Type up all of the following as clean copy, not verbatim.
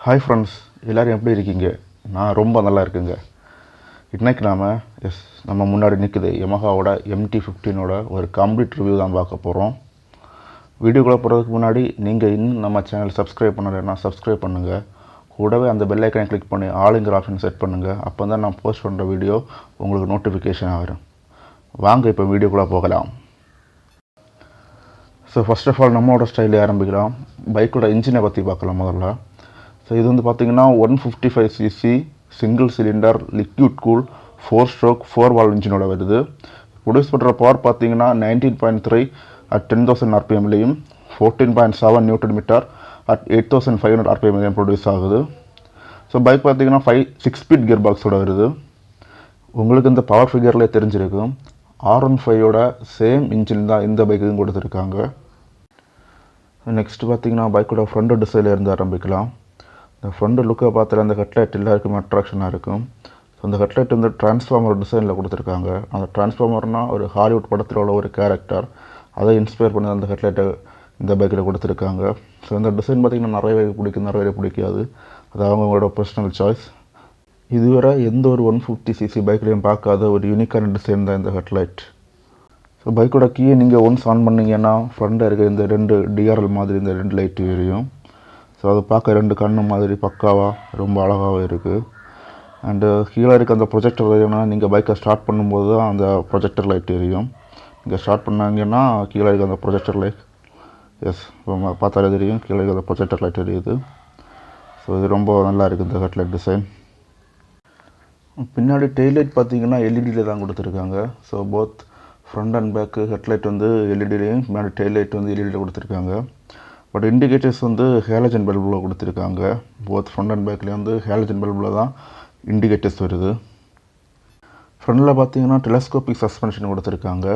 Hi friends, எல்லோரும் எப்படி இருக்கீங்க? நான் ரொம்ப நல்லா இருக்குங்க. இன்றைக்கி நம்ம முன்னாடி நிற்குது யமஹாவோட MT-15 ஒரு கம்ப்ளீட் ரிவ்யூ தான் பார்க்க போகிறோம். வீடியோக்குள்ளே போகிறதுக்கு முன்னாடி நீங்கள் இன்னும் நம்ம சேனல் சப்ஸ்கிரைப் பண்ணலைன்னா சப்ஸ்கிரைப் பண்ணுங்கள். கூடவே அந்த பெல் ஐக்கனை கிளிக் பண்ணி ஆளுங்கிற ஆப்ஷன் செட் பண்ணுங்கள். அப்போ தான் நான் போஸ்ட் பண்ணுற வீடியோ உங்களுக்கு நோட்டிஃபிகேஷன் ஆகிடும். வாங்க இப்போ வீடியோக்குள்ளே போகலாம். ஸோ ஃபர்ஸ்ட் ஆஃப் ஆல் நம்மளோட ஸ்டைலில் ஆரம்பிக்கலாம். பைக்கோட இன்ஜினை பற்றி பார்க்கலாம் முதல்ல. ஸோ இது வந்து பார்த்திங்கன்னா 155cc single cylinder liquid cool 4 stroke 4 valve இன்ஜினோட வருது. ப்ரொடியூஸ் பண்ணுற பவர் பார்த்திங்கன்னா 19.3 at 10,000 RPMலையும் 14.7 நியூட்டன் மீட்டர் at 8,500 RPMலையும் ப்ரொடியூஸ் ஆகுது. ஸோ பைக் பார்த்திங்கன்னா 6 ஸ்பீட் கியர் பாக்ஸோட வருது. உங்களுக்கு இந்த பவர் ஃபிகர்லேயே தெரிஞ்சிருக்கும். R15ஓட சேம் இன்ஜின் தான் இந்த பைக்குக்கும் கொடுத்துருக்காங்க. நெக்ஸ்ட் பார்த்திங்கன்னா பைக்கோட ஃப்ரண்ட் டிசைனில் இருந்து ஆரம்பிக்கலாம். இந்த ஃப்ரண்ட் லுக்கை பார்த்துட்டு அந்த ஹெட்லைட் எல்லாருக்குமே அட்ராக்ஷனாக இருக்கும். ஸோ அந்த ஹெட்லைட் வந்து டிரான்ஸ்ஃபார்மர் டிசைனில் கொடுத்துருக்காங்க. அந்த டிரான்ஸ்ஃபார்மர்னால் ஒரு ஹாலிவுட் படத்தில் உள்ள ஒரு கேரக்டர், அதை இன்ஸ்பயர் பண்ணி அந்த ஹெட்லைட்டை இந்த பைக்கில் கொடுத்துருக்காங்க. ஸோ இந்த டிசைன் பார்த்திங்கன்னா நிறைய பேருக்கு பிடிக்கும், நிறைய பேருக்கு பிடிக்காது. அது அவங்களோட பர்சனல் சாய்ஸ். இதுவரை எந்த ஒரு 150cc பைக்லையும் பார்க்காத ஒரு யூனிக்கான டிசைன் தான் இந்த ஹெட்லைட். ஸோ பைக்கோட கீயை நீங்கள் ஒன்ஸ் ஆன் பண்ணிங்கன்னா ஃப்ரண்டில் இருக்க இந்த 2 DRL மாதிரி இந்த 2 லைட்டு எரியும். ஸோ அது பார்க்க 2 கண்ணு மாதிரி பக்காவாக ரொம்ப அழகாகவும் இருக்குது. அண்டு கீழே இருக்க அந்த ப்ரொஜெக்டர் எரியும்னா நீங்கள் பைக்கை ஸ்டார்ட் பண்ணும்போது தான் அந்த ப்ரொஜெக்டர் லைட் எரியும். நீங்கள் ஸ்டார்ட் பண்ணாங்கன்னா கீழே இருக்க அந்த ப்ரொஜெக்டர் லைட் பார்த்தாலே தெரியும், கீழே இருக்க அந்த ப்ரொஜெக்டர் லைட் எரியுது. ஸோ இது ரொம்ப நல்லா இருக்குது இந்த ஹெட்லைட் டிசைன். பின்னாடி டெய்லைட் பார்த்திங்கன்னா எல்இடியில் தான் கொடுத்துருக்காங்க. So both front and back headlight வந்து எல்இடிலையும், பின்னாடி டெய்லைட் வந்து எல்இடியில் கொடுத்துருக்காங்க. பட் இண்டிகேட்டர்ஸ் வந்து ஹேலஜன் பல்பில் கொடுத்துருக்காங்க. போத் ஃப்ரண்ட் அண்ட் பேக்லேயும் வந்து ஹேலஜன் பல்பில் தான் இண்டிகேட்டர்ஸ் வருது. ஃப்ரண்டில் பார்த்தீங்கன்னா டெலஸ்கோபிக் சஸ்பென்ஷன் கொடுத்துருக்காங்க.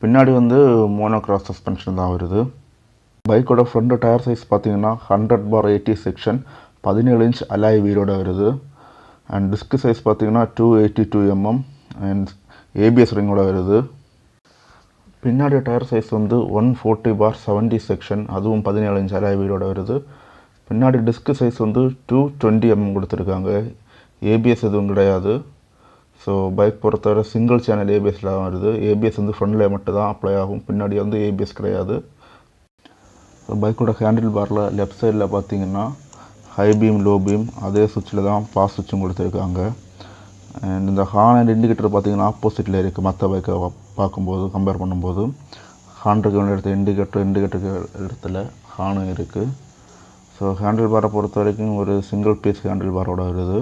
பின்னாடி வந்து மோனோக்ராஸ் சஸ்பென்ஷன் தான் வருது. பைக்கோட ஃப்ரண்ட் டயர் சைஸ் பார்த்தீங்கன்னா 100/80 செக்ஷன் 17 இன்ச் அலாய் வீலோட வருது. அண்ட் டிஸ்க் சைஸ் பார்த்தீங்கன்னா 282 mm அண்ட் ABS ரிங்கோட வருது. பின்னாடி டயர் சைஸ் வந்து 140/70 செக்ஷன், அதுவும் 17 இன்ச் அலாய் வீலோட வருது. பின்னாடி டிஸ்க் சைஸ் வந்து 220 mm கொடுத்துருக்காங்க. ABS எதுவும் கிடையாது. ஸோ பைக் பொறுத்தவரை சிங்கிள் சேனல் ABSல தான் வருது. ABS வந்து ஃப்ரண்டில் மட்டும் தான் அப்ளை ஆகும், பின்னாடி வந்து ABS கிடையாது. ஸோ பைக்கோட ஹேண்டில் பாரில் லெஃப்ட் சைடில் பார்த்தீங்கன்னா ஹை பீம் லோ பீம் அதே சுவிட்சில் தான் பாஸ் சுவிட்சும் கொடுத்துருக்காங்க. அண்ட் இந்த ஹார்ன் அண்ட் இண்டிகேட்டர் பார்த்திங்கன்னா ஆப்போசிட்டில் இருக்குது. மற்ற பைக்கை பார்க்கும்போது கம்பேர் பண்ணும்போது ஹார்னுக்கு வேண்டிய இடத்துல இண்டிகேட்டருக்கு இடத்துல ஹார்னும் இருக்குது. ஸோ ஹேண்டில் பாரை பொறுத்த வரைக்கும் ஒரு சிங்கிள் பீஸ் ஹேண்டில் பாரோட வருது.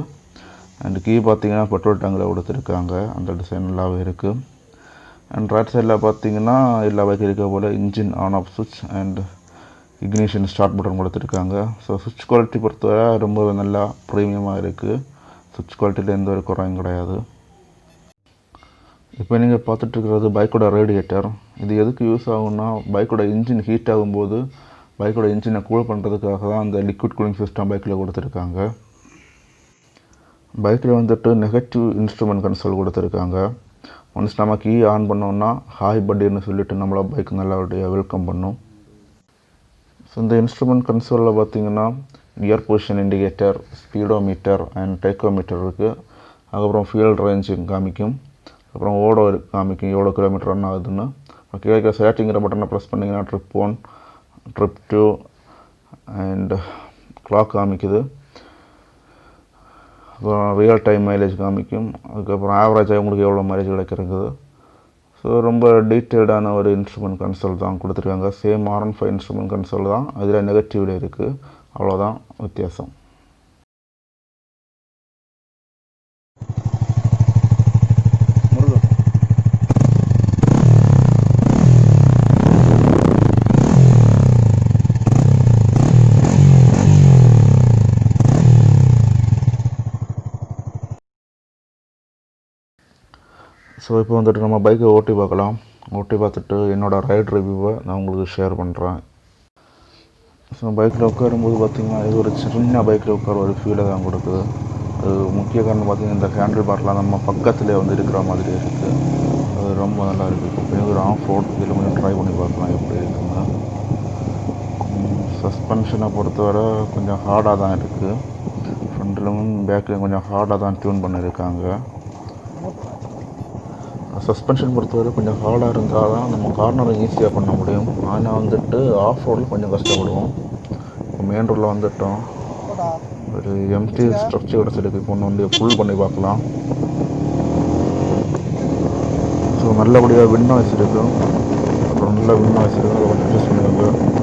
அண்ட் கீ பார்த்திங்கன்னா பெட்ரோல் டேங்கில் கொடுத்துருக்காங்க. அந்த டிசைன் நல்லாவே இருக்குது. அண்ட் ரைட் சைடில் பார்த்திங்கன்னா எல்லா பைக்கும் இருக்க போல் இன்ஜின் ஆன் ஆஃப் சுவிட்ச் அண்ட் இக்னிஷன் ஸ்டார்ட் பட்டன் கொடுத்துருக்காங்க. ஸோ சுவிட்ச் குவாலிட்டி பொறுத்தவரை ரொம்ப நல்லா ப்ரீமியமாக இருக்குது. சுவிட்ச் குவாலிட்டியில் எந்த ஒரு குறையும் கிடையாது. இப்போ நீங்கள் பார்த்துட்ருக்கிறது பைக்கோட ரேடியேட்டர். இது எதுக்கு யூஸ் ஆகும்னா, பைக்கோட இன்ஜின் ஹீட் ஆகும்போது பைக்கோட இன்ஜினை கூல் பண்ணுறதுக்காக தான் அந்த லிக்விட் கூலிங் சிஸ்டம் பைக்கில் கொடுத்துருக்காங்க. பைக்கில் வந்துட்டு நெகட்டிவ் இன்ஸ்ட்ருமெண்ட் கன்சோல் கொடுத்துருக்காங்க. ஒன்ஸ் நம்ம கீ ஆன் பண்ணோன்னா ஹாய் பட்டின்னு சொல்லிவிட்டு நம்மளை பைக் நல்லபடியாக வெல்கம் பண்ணும். ஸோ இந்த இன்ஸ்ட்ருமெண்ட் கன்சோலில் பார்த்திங்கன்னா gear position indicator, speedometer and tachometer இருக்குது. அதுக்கப்புறம் ஃபியூல் ரேஞ்சிங் காமிக்கும். அப்புறம் ஓடோ காமிக்கும், எவ்வளோ கிலோமீட்டர் ரன் ஆகுதுன்னு. கீழே செலக்டிங்கிற பட்டனை ப்ரெஸ் பண்ணிங்கன்னா ட்ரிப் 1, ட்ரிப் 2 அண்ட் கிளாக் காமிக்குது. அப்புறம் ரியல் டைம் மைலேஜ் காமிக்கும். அதுக்கப்புறம் ஆவரேஜாக உங்களுக்கு எவ்வளோ மைலேஜ் கிடைக்கிறது. ஸோ ரொம்ப டீட்டெயில்டான ஒரு இன்ஸ்ட்ருமெண்ட் கன்சோல் தான் கொடுத்துருக்காங்க. சேம் R15 இன்ஸ்ட்ருமெண்ட் கன்சோல் தான், அதில் நெகட்டிவில் இருக்குது. அவ்வளோதான் வித்தியாசம். ஸோ இப்போ வந்துட்டு நம்ம பைக்கை ஓட்டி பார்க்கலாம். ஓட்டி பார்த்துட்டு என்னோடய ரைட் ரிவ்யூவை நான் உங்களுக்கு ஷேர் பண்ணுறேன். ஸோ பைக்கில் உட்காரும்போது பார்த்திங்கன்னா இது ஒரு சின்ன பைக்கில் உட்கார ஒரு ஃபீலை தான் கொடுக்குது. அது முக்கிய காரணம் பார்த்திங்கன்னா இந்த ஹேண்டில் பார்லாம் நம்ம பக்கத்துலேயே வந்து இருக்கிற மாதிரி இருக்குது. அது ரொம்ப நல்லா இருக்குது. இப்போ ஒரு ஆஃப் ரோட் இதில் கொஞ்சம் ட்ரை பண்ணி பார்க்கலாம் எப்படி இருக்குங்க. ஸோ சஸ்பென்ஷனை பொறுத்தவரை கொஞ்சம் ஹார்டாக தான் இருக்குது. ஃப்ரண்ட்லையும் பேக்லையும் கொஞ்சம் ஹார்டாக தான் டியூன் பண்ணியிருக்காங்க. சஸ்பென்ஷன் பொறுத்தவரை கொஞ்சம் ஹார்டாக இருந்தால் தான் நம்ம கார்னரை ஈஸியாக பண்ண முடியும். ஆனால் வந்துட்டு ஆஃப் ரோடில் கொஞ்சம் கஷ்டப்படுவோம். இப்போ மெயின் ரோடில் வந்துட்டோம். ஒரு எம்டி ஸ்ட்ரக்சர் கிடச்சிருக்கு. இப்போ ஒன்று வந்து ஃபுல் பண்ணி பார்க்கலாம். ஸோ நல்லபடியாக வின் நாய்ஸ் இருக்கும். அப்புறம் நல்ல வின் நாய்ஸ் இருக்கும். அதை கொஞ்சம் அட்ஜஸ்ட் பண்ணிக்கோங்க.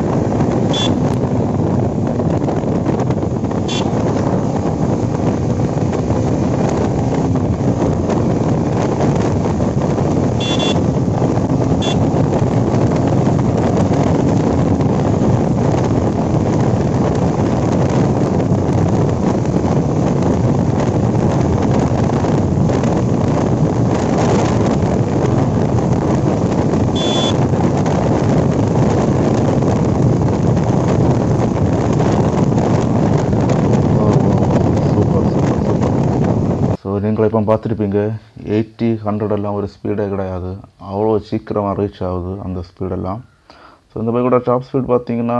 ஸோ நீங்கள் இப்போ பார்த்துருப்பீங்க 80-100 எல்லாம் ஒரு ஸ்பீடே கிடையாது. அவ்வளோ சீக்கிரமாக ரீச் ஆகுது அந்த ஸ்பீடெல்லாம். ஸோ இந்த பைக்கோட டாப் ஸ்பீட் பார்த்தீங்கன்னா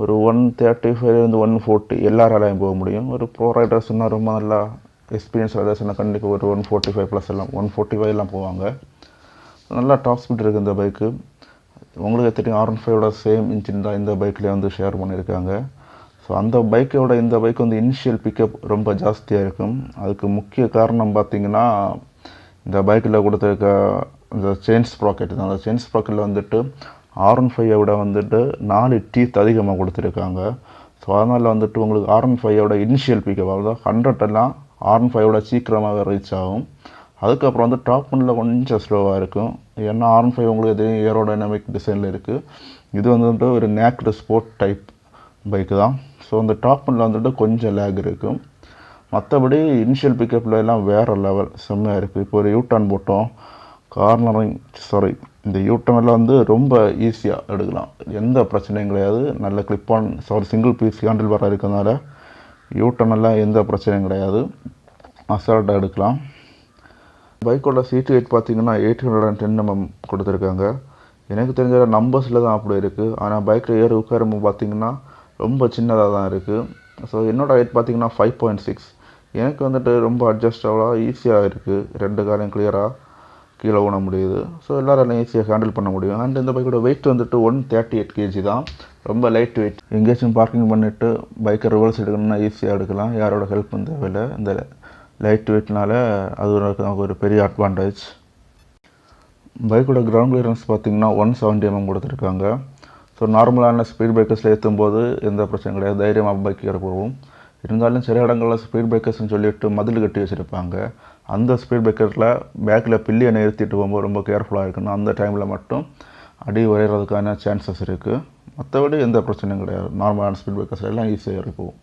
ஒரு 135 140 எல்லாராலையும் போக முடியும். ஒரு ப்ரோ ரைடர்ஸ்னா ரொம்ப நல்லா எக்ஸ்பீரியன்ஸ் ரைடர்ஸ்னால் கண்டிப்பாக ஒரு 145 ப்ளஸ் எல்லாம் 145 எல்லாம் போவாங்க. நல்லா டாப் ஸ்பீட் இருக்குது இந்த பைக்கு. உங்களுக்கு தெரியும் R15 சேம் இன்ஜின் தான் இந்த பைக்லேயே வந்து ஷேர் பண்ணியிருக்காங்க. ஸோ அந்த பைக்கோட இந்த பைக் வந்து இனிஷியல் பிக்கப் ரொம்ப ஜாஸ்தியாக இருக்கும். அதுக்கு முக்கிய காரணம் பார்த்திங்கன்னா இந்த பைக்கில் கொடுத்துருக்க இந்த செயின் ஸ்ப்ராக்கெட் தான். அந்த செயின் ஸ்ப்ராக்கெட்டில் வந்துட்டு R15 விட வந்துட்டு 4 டீத் அதிகமாக கொடுத்துருக்காங்க. ஸோ அதனால் வந்துட்டு உங்களுக்கு R15 இனிஷியல் பிக்கப் அதாவது 100 எல்லாம் R15 சீக்கிரமாக ரீச் ஆகும். அதுக்கப்புறம் வந்து டாப் ஒன்னில் கொஞ்சம் ஸ்லோவாக இருக்கும். ஏன்னா R15 உங்களுக்கு தெரியும் ஏரோடைனமிக் டிசைனில் இருக்குது. இது வந்துட்டு ஒரு நேக்டு ஸ்போர்ட் டைப் பைக்கு தான். ஸோ அந்த டாப் ஒன்னில் வந்துட்டு கொஞ்சம் லேக் இருக்கும். மற்றபடி இனிஷியல் பிக்கப்பில் எல்லாம் வேறு லெவல் செம்மையாக இருக்குது. இப்போ ஒரு யூட்டர்ன் போட்டோம், கார்னரிங் இந்த யூட்டர்னில் வந்து ரொம்ப ஈஸியாக எடுக்கலாம். எந்த பிரச்சனையும் கிடையாது. நல்ல clip on single piece handle bar இருக்கிறதுனால யூட்டர்னெல்லாம் எந்த பிரச்சனையும் கிடையாது. அசால்ட்டாக எடுக்கலாம். பைக்கோட சீட் வெயிட் பார்த்திங்கன்னா 810 mm கொடுத்துருக்காங்க. எனக்கு தெரிஞ்ச நம்பர்ஸில் தான் அப்படி இருக்குது. ஆனால் பைக்கில் ஏறி உட்காரும்போது பார்த்திங்கன்னா ரொம்ப சின்னதாக தான் இருக்குது. ஸோ என்னோடய வெயிட் பார்த்திங்கன்னா 5.6. எனக்கு வந்துட்டு ரொம்ப அட்ஜஸ்டபுளாக ஈஸியாக இருக்குது. 2 காலையும் கிளியராக கீழே ஊன முடியுது. ஸோ எல்லோரும் ஈஸியாக ஹேண்டில் பண்ண முடியும். அண்ட் இந்த பைக்கோட வெயிட் வந்துட்டு 138 kg தான். ரொம்ப லைட் வெயிட். எங்கேயாச்சும் பார்க்கிங் பண்ணிவிட்டு பைக்கை ரிவர்ஸ் எடுக்கணும்னா ஈஸியாக எடுக்கலாம். யாரோட ஹெல்ப்பும் தேவையில்லை. இந்த லைட் வெயிட்னால அது நமக்கு ஒரு பெரிய அட்வான்டேஜ். பைக்கோட கிரவுண்ட் கிளியரன்ஸ் பார்த்திங்கன்னா 170 mm கொடுத்துருக்காங்க. ஸோ நார்மலான ஸ்பீட் பிரேக்கர்ஸில் ஏற்றும்போது எந்த பிரச்சனையும் கிடையாது. தைரியமாக பைக் ஏற போகும். இருந்தாலும் சில இடங்களில் ஸ்பீட் பிரேக்கர்ஸ்னு சொல்லிவிட்டு மதில் கட்டி வச்சுருப்பாங்க. அந்த ஸ்பீட் பிரேக்கரில் பேக்கில் பில்லியை ஏற்றிட்டு போகும்போது ரொம்ப கேர்ஃபுல்லாக இருக்கணும். அந்த டைமில் மட்டும் அடி உரைகிறதுக்கான சான்சஸ் இருக்குது. மற்றபடி எந்த பிரச்சனையும் கிடையாது. நார்மலான ஸ்பீட் பிரேக்கர்ஸ் எல்லாம் ஈஸியாக ஏறி போகும்.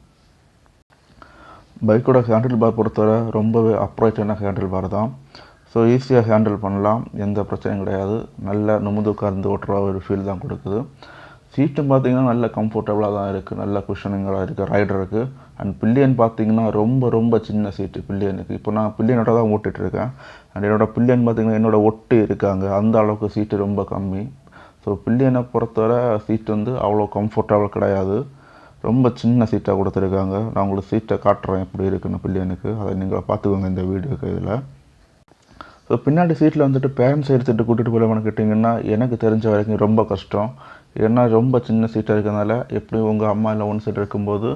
பைக்கோட ஹேண்டில் பார் பொறுத்தவரை ரொம்பவே அப்ரைட்டான ஹேண்டில் பார் தான். ஸோ ஈஸியாக ஹேண்டில் பண்ணலாம். எந்த பிரச்சனையும் கிடையாது. நல்ல நிமிர்ந்து உட்கார்ந்து ஓட்டுற ஒரு ஃபீல் தான் கொடுக்குது. சீட்டும் பார்த்திங்கன்னா நல்ல கம்ஃபர்டபுளாக தான் இருக்குது. நல்ல குஷனிங்களாக இருக்குது ரைடருக்கு. அண்ட் பில்லியன் பார்த்திங்கன்னா ரொம்ப ரொம்ப சின்ன சீட்டு பில்லியனுக்கு. இப்போ நான் பில்லியனோட தான் ஓட்டிகிட்ருக்கேன். அண்ட் என்னோடய பில்லியன் பார்த்திங்கன்னா என்னோடய ஒட்டு இருக்காங்க. அந்த அளவுக்கு சீட்டு ரொம்ப கம்மி. ஸோ பில்லியனை பொறுத்தவரை சீட்டு வந்து அவ்வளோ கம்ஃபர்டபுள் கிடையாது. ரொம்ப சின்ன சீட்டாக கொடுத்துருக்காங்க. நான் உங்களுக்கு சீட்டை காட்டுறேன் எப்படி இருக்குன்னு பில்லியனுக்கு. அதை நீங்கள் பார்த்துக்கோங்க இந்த வீடியோக்கு. இதில் ஸோ பின்னாடி சீட்டில் வந்துட்டு பேரண்ட்ஸ் எடுத்துகிட்டு கூட்டிகிட்டு போகலாம்னு கேட்டிங்கன்னா எனக்கு தெரிஞ்ச வரைக்கும் ரொம்ப கஷ்டம். ஏன்னா ரொம்ப சின்ன சீட்டாக இருக்கிறதுனால எப்படி உங்கள் அம்மா இல்லை ஒன் சைட் இருக்கும்போது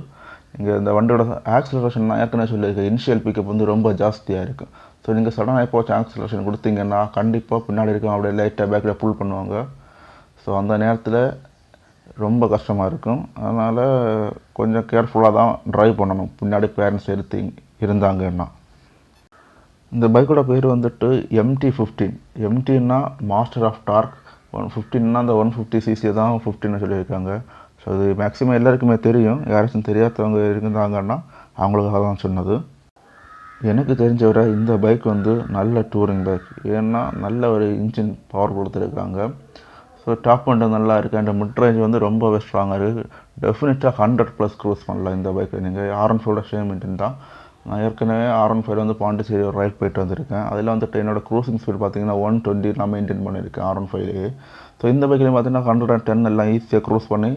இங்கே இந்த வண்டியோட ஆக்சிலரேஷன் நான் ஏற்கனவே சொல்லியிருக்கேன். இனிஷியல் பிக்கப் வந்து ரொம்ப ஜாஸ்தியாக இருக்கும். ஸோ நீங்கள் சடனாக எப்போச்சும் ஆக்சிலரேஷன் கொடுத்தீங்கன்னா கண்டிப்பாக பின்னாடி இருக்கும் அப்படியே லைட்டாக பேக்கில் புல் பண்ணுவாங்க. ஸோ அந்த நேரத்தில் ரொம்ப கஷ்டமாக இருக்கும். அதனால் கொஞ்சம் கேர்ஃபுல்லாக தான் ட்ரைவ் பண்ணணும் பின்னாடி பேரண்ட்ஸ் எடுத்து இருந்தாங்கன்னா. இந்த பைக்கோட பேர் வந்துட்டு MT-15. MTன்னா மாஸ்டர் ஆஃப் டார்க். 115னா அந்த 150cc தான் 15ன்னு சொல்லியிருக்காங்க. ஸோ அது மேக்ஸிமம் எல்லாருக்குமே தெரியும். யாராச்சும் தெரியாதவங்க இருந்தாங்கன்னா அவங்களுக்காக தான் சொன்னது. எனக்கு தெரிஞ்ச வரை இந்த பைக் வந்து நல்ல டூரிங் பைக். ஏன்னா நல்ல ஒரு இன்ஜின் பவர் கொடுத்துருக்காங்க. ஸோ டாப் அண்ட் நல்லா இருக்குது. அண்ட் மிட் ரேஞ்ச் வந்து ரொம்பவே ஸ்ட்ராங்காக இருக்குது. டெஃபினட்டாக 100+ க்ரூஸ் பண்ணலாம் இந்த பைக்கை. நீங்கள் R15 சேம் இன்ஜின் தான். நான் ஏற்கனவே R15 வந்து பாண்டிச்சேரி ஒரு ரைட் போயிட்டு வந்திருக்கேன். அதில் வந்துட்டு என்னோடய க்ரூசிங் ஸ்பீட் பார்த்திங்கன்னா 120 நான் மெயின்டைன் பண்ணியிருக்கேன் R15லேயே. ஸோ இந்த பைக்லேயும் பார்த்திங்கன்னா 110 எல்லாம் ஈஸியாக க்ரூஸ் பண்ணி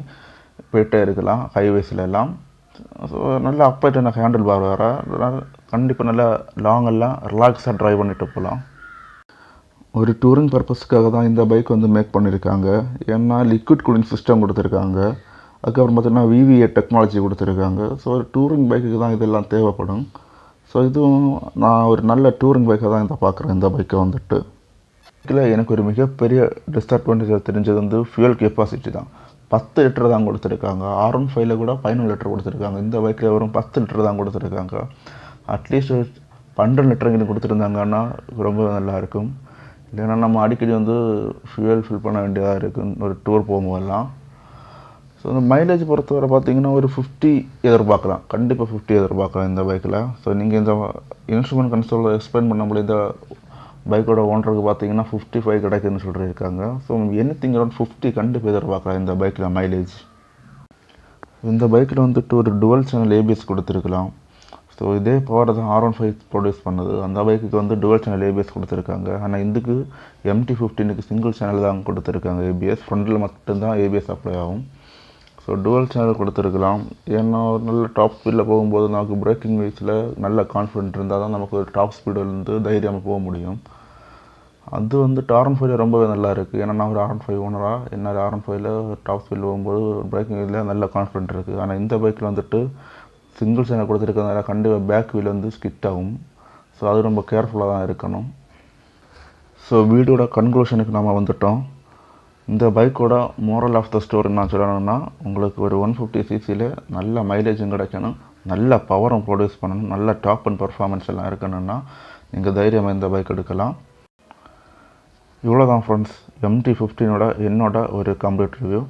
போயிட்டே இருக்கலாம் ஹைவேஸில் எல்லாம். ஸோ நல்லா அப்பாயிட்டான ஹேண்டில் பார் வேறு, கண்டிப்பாக நல்லா லாங்கெல்லாம் ரிலாக்ஸாக ட்ரைவ் பண்ணிட்டு போகலாம். ஒரு டூரிங் பர்பஸ்க்காக தான் இந்த பைக் வந்து மேக் பண்ணியிருக்காங்க. ஏன்னா லிக்விட் கூலிங் சிஸ்டம் கொடுத்துருக்காங்க, அதுக்கப்புறம் பார்த்திங்கன்னா VVA டெக்னாலஜி கொடுத்துருக்காங்க. ஸோ ஒரு டூரிங் பைக்குக்கு தான் இதெல்லாம் தேவைப்படும். ஸோ இதுவும் நான் ஒரு நல்ல டூரிங் பைக்கை தான் இதை பார்க்குறேன். இந்த பைக்கை வந்துட்டு பைக்கில் எனக்கு ஒரு மிகப்பெரிய டிஸ்அட்வான்டேஜ் தெரிஞ்சது வந்து ஃபியூல் கெப்பாசிட்டி தான். 10 லிட்டர் தான் கொடுத்துருக்காங்க. R15 கூட 11 லிட்டர் கொடுத்துருக்காங்க. இந்த பைக்கில் வெறும் 10 லிட்டர் தான் கொடுத்துருக்காங்க. அட்லீஸ்ட் 12 லிட்டருங்கிட்ட கொடுத்துருந்தாங்கன்னா ரொம்ப நல்லாயிருக்கும். இல்லைன்னா நம்ம அடிக்கடி வந்து ஃபியூல் ஃபில் பண்ண வேண்டியதாக இருக்கும் ஒரு டூர் போகும்போதெல்லாம். ஸோ இந்த மைலேஜ் பொறுத்தவரை பார்த்தீங்கன்னா ஒரு 50 எதிர்பார்க்கலாம், கண்டிப்பாக 50 எதிர்பார்க்கலாம் இந்த பைக்கில். ஸோ நீங்கள் இந்த இன்ஸ்ட்ருமெண்ட் கன்சோல் எக்ஸ்பிளைன் பண்ண முடியாத பைக்கோட ஓனருக்கு பார்த்தீங்கன்னா 55 கிடைக்குதுன்னு சொல்லியிருக்காங்க. ஸோ எனிதிங் அரௌண்ட் 50 கண்டிப்பாக எதிர்பார்க்கலாம் இந்த பைக்கில் மைலேஜ். இந்த பைக்கில் வந்துட்டு ஒரு டுவல் சேனல் ABS கொடுத்துருக்கலாம். ஸோ இதே பவர் தான் R15 ப்ரொடியூஸ் பண்ணுது. அந்த பைக்குக்கு வந்து டுவல் சேனல் ABS கொடுத்துருக்காங்க. ஆனால் இதுக்கு MT-15க்கு சிங்கிள் சேனல் தான் கொடுத்துருக்காங்க ABS. ஃப்ரண்டில் மட்டும்தான் ABS அப்ளை ஆகும். ஸோ டுவல் சேனல் கொடுத்துருக்கலாம். ஏன்னா ஒரு நல்ல டாப் ஸ்பீடில் போகும்போது நமக்கு பிரேக்கிங் வீச்சில் நல்ல கான்ஃபிடென்ட் இருந்தால் தான் நமக்கு ஒரு டாப் ஸ்பீடில் வந்து தைரியமாக போக முடியும். அது வந்து R15 ரொம்பவே நல்லா இருக்குது. ஏன்னா நான் ஒரு R15 ஓனராக என்னால் R15 டாப் ஸ்பீடில் போகும்போது பிரேக்கிங்கில் நல்ல கான்ஃபிடென்ட் இருக்குது. ஆனால் இந்த பைக்கில் வந்துட்டு சிங்கிள் சேனல் கொடுத்துருக்கிறதுனால கண்டிப்பாக பேக் வீல் வந்து ஸ்கிட் ஆகும். ஸோ அது ரொம்ப கேர்ஃபுல்லாக தான் இருக்கணும். ஸோ வீடியோட கன்க்ளூஷனுக்கு நம்ம வந்துட்டோம். இந்த பைக்கோட மோரல் ஆஃப் த ஸ்டோரி நான் சொல்லணும்னா, உங்களுக்கு ஒரு 150cc நல்ல மைலேஜும் கிடைக்கணும், நல்ல பவரும் ப்ரொடியூஸ் பண்ணணும், நல்ல டாப் அண்ட் பர்ஃபார்மன்ஸ் எல்லாம் இருக்கணும்னா நீங்கள் தைரியமாக இந்த பைக் எடுக்கலாம். இவ்வளோ தான் ஃப்ரெண்ட்ஸ், MT-15 என்னோட ஒரு கம்ப்ளீட் ரிவ்யூ.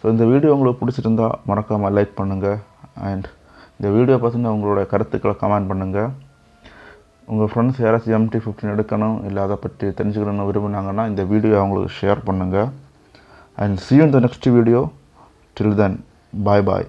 ஸோ இந்த வீடியோ உங்களுக்கு பிடிச்சிருந்தா மறக்காமல் லைக் பண்ணுங்கள். அண்ட் இந்த வீடியோ பார்த்திங்கன்னா உங்களோட கருத்துக்களை கமெண்ட் பண்ணுங்கள். உங்கள் ஃப்ரெண்ட்ஸ் யாராச்சும் MT-15 எடுக்கணும் இல்லை அதை பற்றி தெரிஞ்சுக்கணும்னு விரும்பினாங்கன்னா இந்த வீடியோ அவங்களுக்கு ஷேர் பண்ணுங்கள். And see you in the next video. Till then, bye bye.